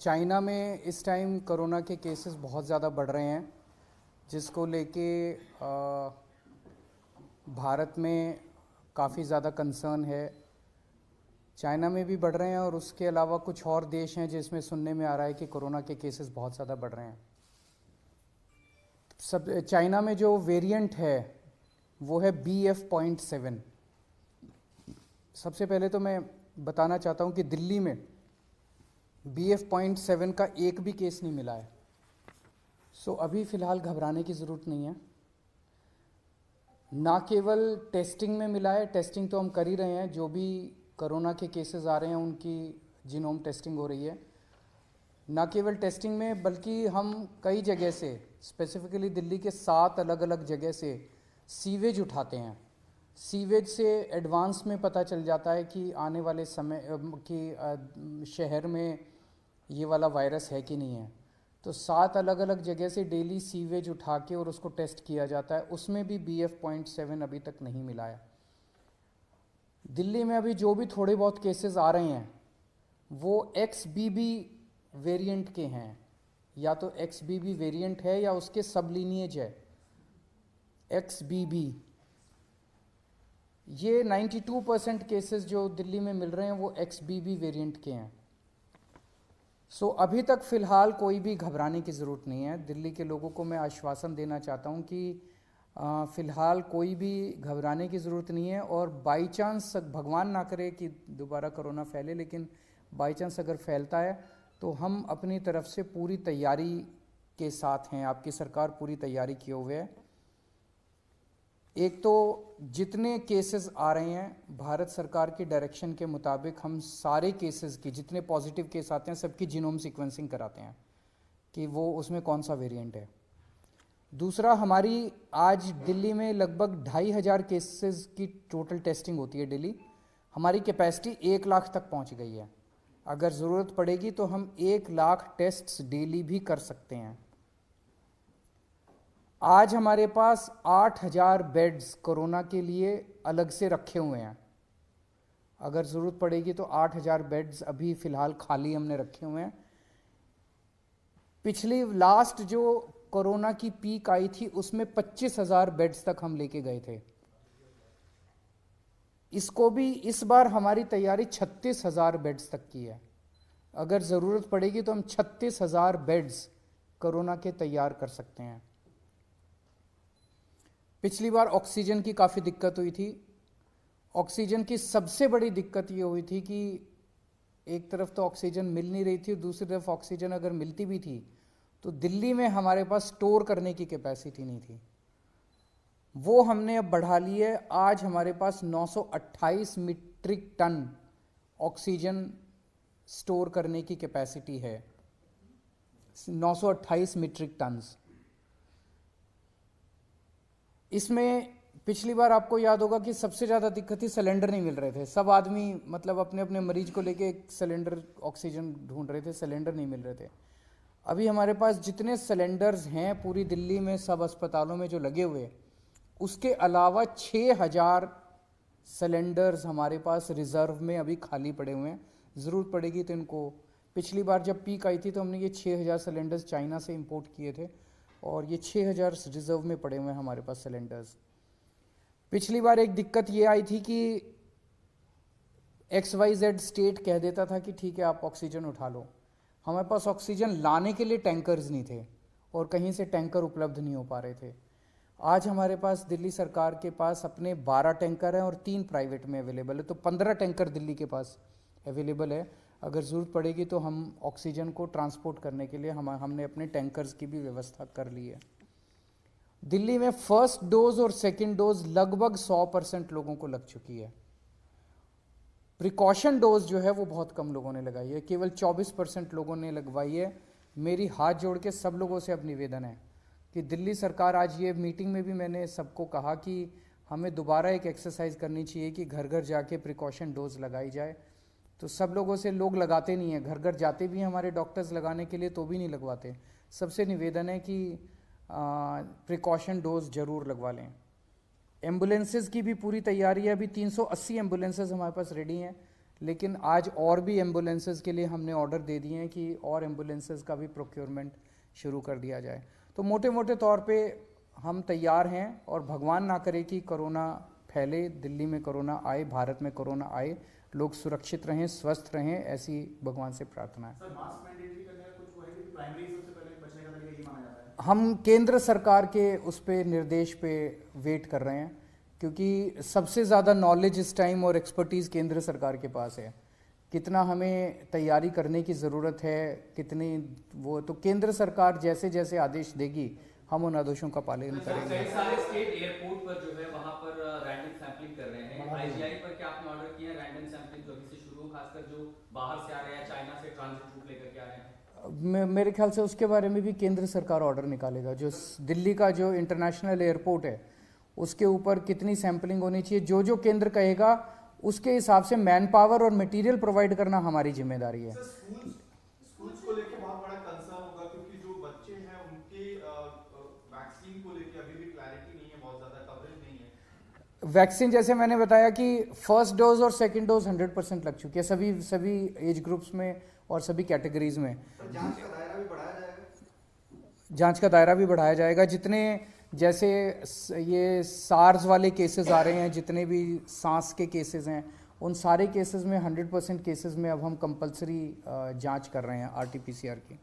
China में इस time corona के केसेस बहुत ज़्यादा बढ़ रहे हैं, जिसको लेके भारत में काफ़ी ज़्यादा कंसर्न है। चाइना में भी बढ़ रहे हैं और उसके अलावा कुछ और देश हैं जिसमें सुनने में आ रहा है कि कोरोना के केसेस बहुत ज़्यादा बढ़ रहे हैं। सब चाइना में जो वेरिएंट है वो है BF.7। सबसे पहले तो मैं बताना चाहता हूँ कि दिल्ली में BF.7 का एक भी केस नहीं मिला है। सो अभी फ़िलहाल घबराने की ज़रूरत नहीं है। ना केवल टेस्टिंग में मिला है, टेस्टिंग तो हम कर ही रहे हैं, जो भी कोरोना के केसेस आ रहे हैं उनकी जीनोम टेस्टिंग हो रही है। ना केवल टेस्टिंग में बल्कि हम कई जगह से, स्पेसिफिकली दिल्ली के 7 अलग अलग जगह से सीवेज उठाते हैं। सीवेज से एडवांस में पता चल जाता है कि आने वाले समय कि शहर में ये वाला वायरस है कि नहीं है। तो 7 अलग अलग जगह से डेली सीवेज उठा के और उसको टेस्ट किया जाता है, उसमें भी BF.7 अभी तक नहीं मिला है। दिल्ली में अभी जो भी थोड़े बहुत केसेस आ रहे हैं वो XBB वेरिएंट के हैं, या तो XBB वेरिएंट है या उसके सब लीनिएज है XBB। ये 92% केसेस जो दिल्ली में मिल रहे हैं वो XBB वेरिएंट के हैं। सो अभी तक फ़िलहाल कोई भी घबराने की ज़रूरत नहीं है। दिल्ली के लोगों को मैं आश्वासन देना चाहता हूँ कि फ़िलहाल कोई भी घबराने की ज़रूरत नहीं है। और बाई चांस, भगवान ना करे कि दोबारा कोरोना फैले, लेकिन बाई चांस अगर फैलता है तो हम अपनी तरफ से पूरी तैयारी के साथ हैं। आपकी सरकार पूरी तैयारी किए हुए है। एक तो जितने केसेस आ रहे हैं, भारत सरकार की डायरेक्शन के मुताबिक हम सारे केसेस की, जितने पॉजिटिव केस आते हैं सबकी जीनोम सीक्वेंसिंग कराते हैं कि वो उसमें कौन सा वेरिएंट है। दूसरा, हमारी आज दिल्ली में लगभग 2,500 केसेस की टोटल टेस्टिंग होती है डेली। हमारी कैपेसिटी 1 लाख तक पहुंच गई है। अगर ज़रूरत पड़ेगी तो हम 1 लाख टेस्ट्स डेली भी कर सकते हैं। आज हमारे पास 8,000 बेड्स कोरोना के लिए अलग से रखे हुए हैं। अगर ज़रूरत पड़ेगी तो 8,000 बेड्स अभी फ़िलहाल खाली हमने रखे हुए हैं। पिछली लास्ट जो कोरोना की पीक आई थी उसमें 25,000 बेड्स तक हम लेके गए थे। इसको भी इस बार हमारी तैयारी 36,000 बेड्स तक की है। अगर ज़रूरत पड़ेगी तो हम 36,000 बेड्स कोरोना के तैयार कर सकते हैं। पिछली बार ऑक्सीजन की काफ़ी दिक्कत हुई थी। ऑक्सीजन की सबसे बड़ी दिक्कत ये हुई थी कि एक तरफ तो ऑक्सीजन मिल नहीं रही थी, दूसरी तरफ ऑक्सीजन अगर मिलती भी थी तो दिल्ली में हमारे पास स्टोर करने की कैपेसिटी नहीं थी। वो हमने अब बढ़ा ली है। आज हमारे पास 928 मीट्रिक टन ऑक्सीजन स्टोर करने की कैपेसिटी है। 928 मीट्रिक टन्स। इसमें पिछली बार आपको याद होगा कि सबसे ज़्यादा दिक्कत थी, सिलेंडर नहीं मिल रहे थे। सब आदमी मतलब अपने अपने मरीज को लेके एक सिलेंडर ऑक्सीजन ढूंढ रहे थे, सिलेंडर नहीं मिल रहे थे। अभी हमारे पास जितने सिलेंडर्स हैं पूरी दिल्ली में सब अस्पतालों में जो लगे हुए, उसके अलावा 6,000 सिलेंडर्स हमारे पास रिज़र्व में अभी खाली पड़े हुए हैं। ज़रूरत पड़ेगी तो इनको, पिछली बार जब पीक आई थी तो हमने ये 6,000 सिलेंडर्स चाइना से इंपोर्ट किए थे और ये 6,000 रिज़र्व में पड़े हुए हैं हमारे पास सिलेंडर्स। पिछली बार एक दिक्कत ये आई थी कि XYZ स्टेट कह देता था कि ठीक है आप ऑक्सीजन उठा लो। हमारे पास ऑक्सीजन लाने के लिए टैंकर्स नहीं थे और कहीं से टैंकर उपलब्ध नहीं हो पा रहे थे। आज हमारे पास दिल्ली सरकार के पास अपने 12 टैंकर हैं और 3 प्राइवेट में अवेलेबल है, तो 15 टैंकर दिल्ली के पास अवेलेबल है। अगर ज़रूरत पड़ेगी तो हम ऑक्सीजन को ट्रांसपोर्ट करने के लिए हमने अपने टैंकर्स की भी व्यवस्था कर ली है। दिल्ली में फर्स्ट डोज और सेकेंड डोज लगभग 100% लोगों को लग चुकी है। प्रिकॉशन डोज जो है वो बहुत कम लोगों ने लगाई है, केवल 24% लोगों ने लगवाई है। मेरी हाथ जोड़ के सब लोगों से अब निवेदन है कि दिल्ली सरकार, आज ये मीटिंग में भी मैंने सबको कहा कि हमें दोबारा एक एक्सरसाइज करनी चाहिए कि घर घर जाके प्रिकॉशन डोज लगाई जाए। तो सब लोगों से, लोग लगाते नहीं हैं, घर घर जाते भी हैं हमारे डॉक्टर्स लगाने के लिए तो भी नहीं लगवाते। सबसे निवेदन है कि प्रिकॉशन डोज ज़रूर लगवा लें। एम्बुलेंसेज की भी पूरी तैयारी है। अभी 380 एम्बुलेंसेज हमारे पास रेडी हैं, लेकिन आज और भी एम्बुलेंसेस के लिए हमने ऑर्डर दे दिए हैं कि और एम्बुलेंसेस का भी प्रोक्योरमेंट शुरू कर दिया जाए। तो मोटे मोटे तौर पे हम तैयार हैं, और भगवान ना करे कि कोरोना फैले, दिल्ली में कोरोना आए, भारत में कोरोना आए, लोग सुरक्षित रहें, स्वस्थ रहें, ऐसी भगवान से प्रार्थना है। सर, मास्क मैंडेटरी करने का कुछ वो है कि प्राइमरी सबसे पहले बचने का तरीका ये माना जाता है? हम केंद्र सरकार के उस पे निर्देश पे वेट कर रहे हैं, क्योंकि सबसे ज़्यादा नॉलेज इस टाइम और एक्सपर्टीज़ केंद्र सरकार के पास है। कितना हमें तैयारी करने की ज़रूरत है, कितनी वो, तो केंद्र सरकार जैसे जैसे आदेश देगी हम उन आदेशों का पालन करेंगे। कई सारे स्टेट एयरपोर्ट पर जो है वहां पर रैंडम सैंपलिंग कर रहे हैं। आईजीआई पर क्या आपने ऑर्डर किया है रैंडम सैंपलिंग जो अभी से शुरू हो, खासकर जो बाहर से आ रहे हैं, चाइना से ट्रांजिट रूट लेकर के आ रहे हैं? मेरे ख्याल से उसके बारे में भी केंद्र सरकार ऑर्डर निकालेगा। जो दिल्ली का जो इंटरनेशनल एयरपोर्ट है उसके ऊपर कितनी सैंपलिंग होनी चाहिए, जो जो केंद्र कहेगा उसके हिसाब से मैन पावर और मटेरियल प्रोवाइड करना हमारी जिम्मेदारी है। स्कूल्स को लेके बहुत बड़ा कंसर्न होगा, क्योंकि जो बच्चे हैं उनके वैक्सीन को लेके अभी भी क्लैरिटी नहीं है, बहुत ज्यादा कवरेज नहीं है। वैक्सीन जैसे मैंने बताया कि फर्स्ट डोज और सेकंड डोज 100% लग चुकी है सभी एज ग्रुप्स में और सभी कैटेगरीज में। जांच का दायरा भी बढ़ाया जाएगा? जांच का दायरा भी बढ़ाया जाएगा। जितने जैसे ये सार्स वाले केसेस आ रहे हैं, जितने भी सांस के केसेस हैं, उन सारे केसेस में 100% केसेस में अब हम कंपलसरी जांच कर रहे हैं RT-PCR की।